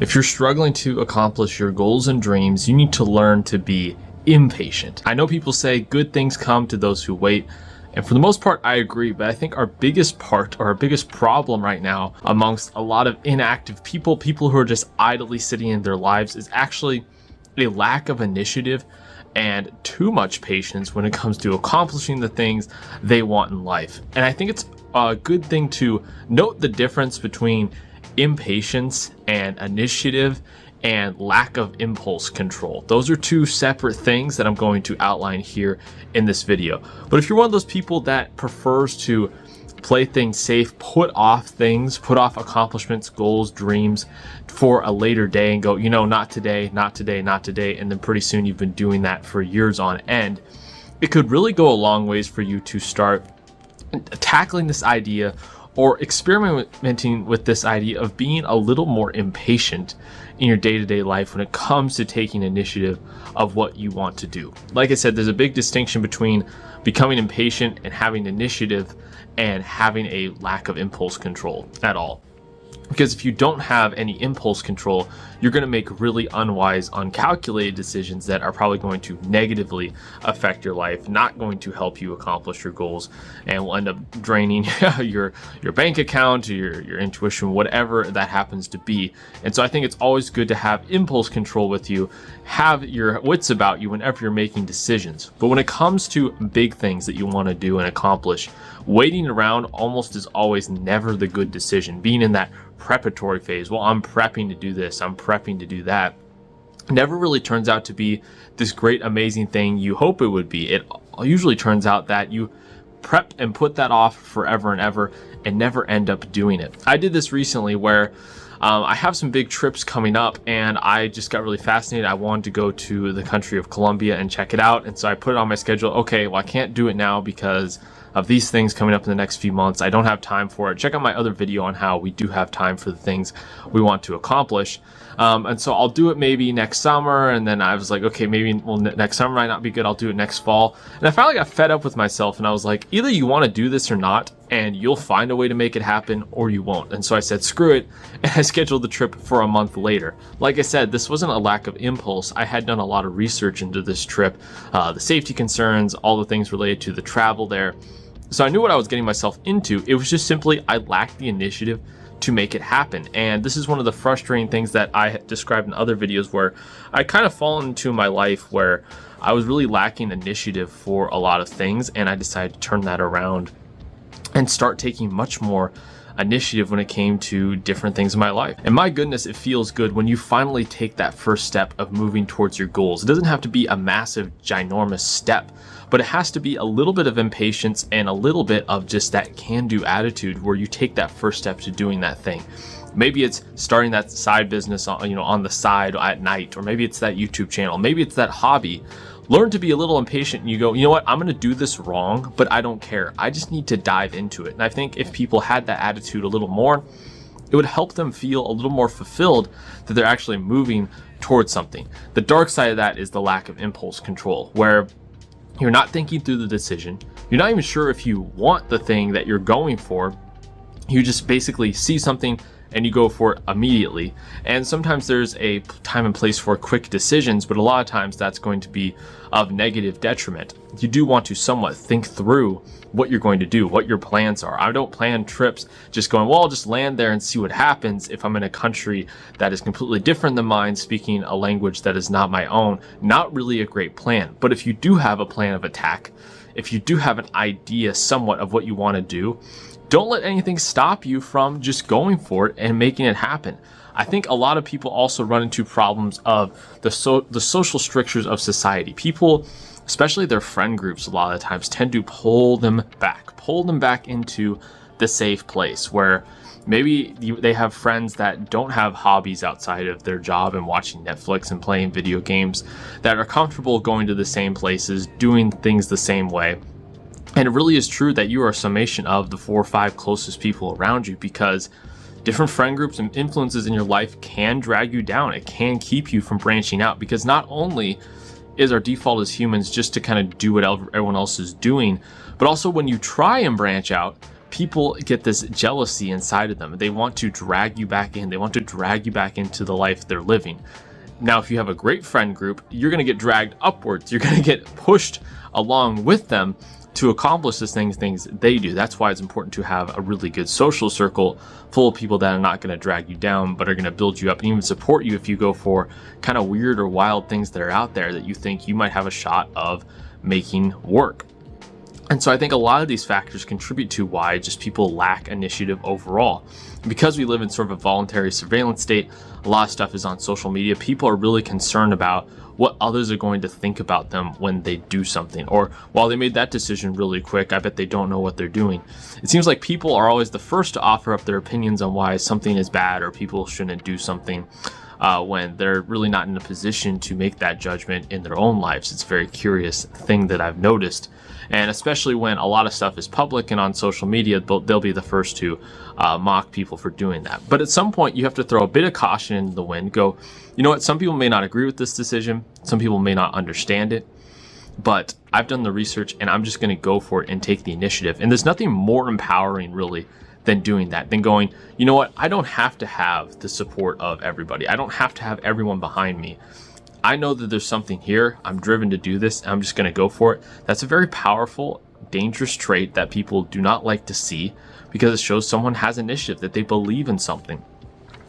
If you're struggling to accomplish your goals and dreams, you need to learn to be impatient. I know people say good things come to those who wait. And for the most part, I agree. But I think our biggest problem right now amongst a lot of inactive people who are just idly sitting in their lives, is actually a lack of initiative and too much patience when it comes to accomplishing the things they want in life. And I think it's a good thing to note the difference between impatience and initiative and lack of impulse control. Those are two separate things that I'm going to outline here in this video. But if you're one of those people that prefers to play things safe, put off accomplishments, goals, dreams for a later day and go, not today, not today, not today, and then pretty soon you've been doing that for years on end, it could really go a long ways for you to start tackling this idea or experimenting with this idea of being a little more impatient in your day-to-day life when it comes to taking initiative of what you want to do. Like I said, there's a big distinction between becoming impatient and having initiative and having a lack of impulse control at all. Because if you don't have any impulse control, you're going to make really unwise, uncalculated decisions that are probably going to negatively affect your life, not going to help you accomplish your goals, and will end up draining your bank account, or your intuition, whatever that happens to be. And so I think it's always good to have impulse control with you, have your wits about you whenever you're making decisions. But when it comes to big things that you want to do and accomplish, waiting around almost is always never the good decision. Being in that preparatory phase, well, I'm prepping to do this, I'm prepping to do that, never really turns out to be this great, amazing thing you hope it would be. It usually turns out that you prep and put that off forever and ever and never end up doing it. I did this recently where I have some big trips coming up and I just got really fascinated. I wanted to go to the country of Colombia and check it out. And so I put it on my schedule. Okay, well, I can't do it now because of these things coming up in the next few months. I don't have time for it. Check out my other video on how we do have time for the things we want to accomplish. And so I'll do it maybe next summer. And then I was like, okay, maybe next summer might not be good. I'll do it next fall. And I finally got fed up with myself and I was like, either you want to do this or not, and you'll find a way to make it happen, or you won't. And so I said, screw it. And I scheduled the trip for a month later. Like I said, this wasn't a lack of impulse. I had done a lot of research into this trip, the safety concerns, all the things related to the travel there. So I knew what I was getting myself into. It was just simply, I lacked the initiative to make it happen. And this is one of the frustrating things that I described in other videos, where I kind of fallen into my life where I was really lacking initiative for a lot of things. And I decided to turn that around and start taking much more initiative when it came to different things in my life. And my goodness, it feels good when you finally take that first step of moving towards your goals. It doesn't have to be a massive, ginormous step, but it has to be a little bit of impatience and a little bit of just that can-do attitude where you take that first step to doing that thing. Maybe it's starting that side business on the side at night, or maybe it's that YouTube channel, maybe it's that hobby. Learn to be a little impatient and you go, you know what, I'm going to do this wrong, but I don't care. I just need to dive into it. And I think if people had that attitude a little more, it would help them feel a little more fulfilled that they're actually moving towards something. The dark side of that is the lack of impulse control, where you're not thinking through the decision. You're not even sure if you want the thing that you're going for. You just basically see something and you go for it immediately. And sometimes there's a time and place for quick decisions, but a lot of times that's going to be of negative detriment. You do want to somewhat think through what you're going to do, what your plans are. I don't plan trips just going, well, I'll just land there and see what happens if I'm in a country that is completely different than mine, speaking a language that is not my own. Not really a great plan. But if you do have a plan of attack, if you do have an idea somewhat of what you want to do, don't let anything stop you from just going for it and making it happen. I think a lot of people also run into problems of the social strictures of society. People, especially their friend groups, a lot of the times tend to pull them back into the safe place where maybe they have friends that don't have hobbies outside of their job and watching Netflix and playing video games, that are comfortable going to the same places, doing things the same way. And it really is true that you are a summation of the 4 or 5 closest people around you, because different friend groups and influences in your life can drag you down. It can keep you from branching out, because not only is our default as humans just to kind of do what everyone else is doing, but also when you try and branch out, people get this jealousy inside of them. They want to drag you back in. They want to drag you back into the life they're living. Now, if you have a great friend group, you're going to get dragged upwards. You're going to get pushed along with them to accomplish the things they do. That's why it's important to have a really good social circle full of people that are not going to drag you down, but are going to build you up and even support you if you go for kind of weird or wild things that are out there that you think you might have a shot of making work. And so I think a lot of these factors contribute to why just people lack initiative overall. Because we live in sort of a voluntary surveillance state, a lot of stuff is on social media. People are really concerned about what others are going to think about them when they do something. Or while they made that decision really quick, I bet they don't know what they're doing. It seems like people are always the first to offer up their opinions on why something is bad or people shouldn't do something when they're really not in a position to make that judgment in their own lives. It's a very curious thing that I've noticed. And especially when a lot of stuff is public and on social media, they'll be the first to mock people for doing that. But at some point, you have to throw a bit of caution into the wind. Go, you know what? Some people may not agree with this decision. Some people may not understand it. But I've done the research and I'm just going to go for it and take the initiative. And there's nothing more empowering, really, than doing that, than going, you know what? I don't have to have the support of everybody. I don't have to have everyone behind me. I know that there's something here. I'm driven to do this. I'm just going to go for it. That's a very powerful, dangerous trait that people do not like to see because it shows someone has initiative, that they believe in something.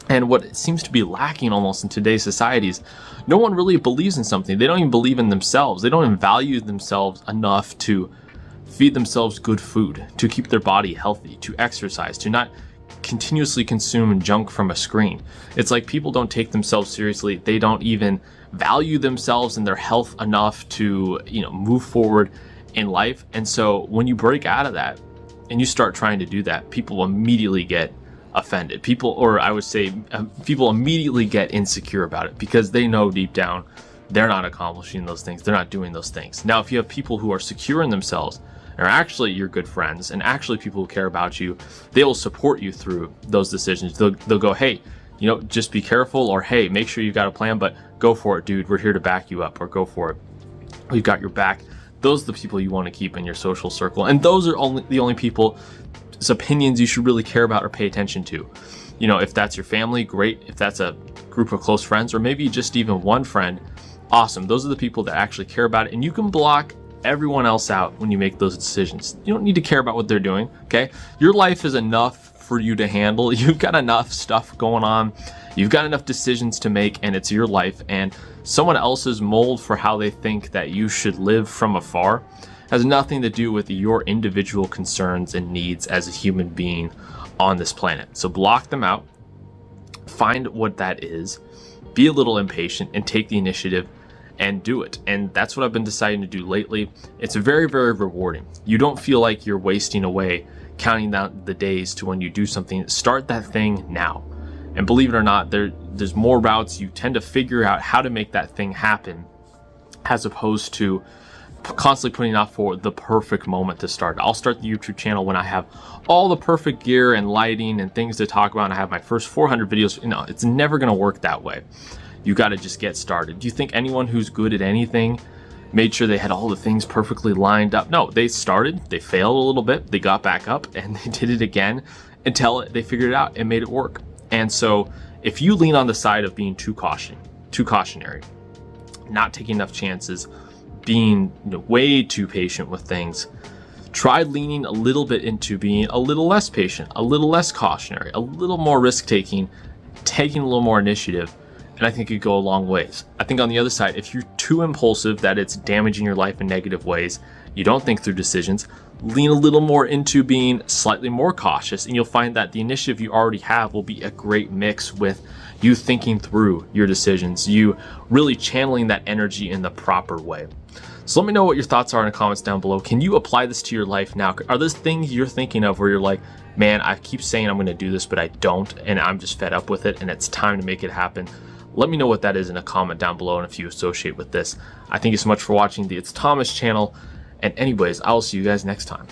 And what seems to be lacking almost in today's society is no one really believes in something. They don't even believe in themselves. They don't even value themselves enough to feed themselves good food, to keep their body healthy, to exercise, to not continuously consume junk from a screen. It's like people don't take themselves seriously. They don't even value themselves and their health enough to, move forward in life. And so when you break out of that and you start trying to do that, people immediately get offended. People immediately get insecure about it because they know deep down they're not accomplishing those things. They're not doing those things. Now, if you have people who are secure in themselves, are actually your good friends and actually people who care about you, they will support you through those decisions. They'll go, hey, just be careful, or hey, make sure you've got a plan, but go for it, dude. We're here to back you up, or go for it. We've got your back. Those are the people you want to keep in your social circle. And those are the only people's opinions you should really care about or pay attention to. If that's your family, great. If that's a group of close friends, or maybe just even one friend, awesome. Those are the people that actually care about it. And you can block everyone else out when you make those decisions. You don't need to care about what they're doing, okay? Your life is enough for you to handle. You've got enough stuff going on. You've got enough decisions to make, and it's your life. And someone else's mold for how they think that you should live from afar has nothing to do with your individual concerns and needs as a human being on this planet. So block them out. Find what that is. Be a little impatient and take the initiative and do it. And that's what I've been deciding to do lately. It's very, very rewarding. You don't feel like you're wasting away counting down the days to when you do something. Start that thing now. And believe it or not, there's more routes. You tend to figure out how to make that thing happen as opposed to constantly putting off for the perfect moment to start. I'll start the YouTube channel when I have all the perfect gear and lighting and things to talk about, and I have my first 400 videos. It's never going to work that way. You got to just get started. Do you think anyone who's good at anything made sure they had all the things perfectly lined up? No, they started, they failed a little bit, they got back up, and they did it again until they figured it out and made it work. And so if you lean on the side of being too cautionary, not taking enough chances, being way too patient with things, try leaning a little bit into being a little less patient, a little less cautionary, a little more risk-taking, taking a little more initiative, and I think it could go a long ways. I think on the other side, if you're too impulsive that it's damaging your life in negative ways, you don't think through decisions, lean a little more into being slightly more cautious, and you'll find that the initiative you already have will be a great mix with you thinking through your decisions, you really channeling that energy in the proper way. So let me know what your thoughts are in the comments down below. Can you apply this to your life now? Are there things you're thinking of where you're like, man, I keep saying I'm going to do this, but I don't, and I'm just fed up with it, and it's time to make it happen? Let me know what that is in a comment down below and if you associate with this. I thank you so much for watching the It's Thomas channel. And anyways, I will see you guys next time.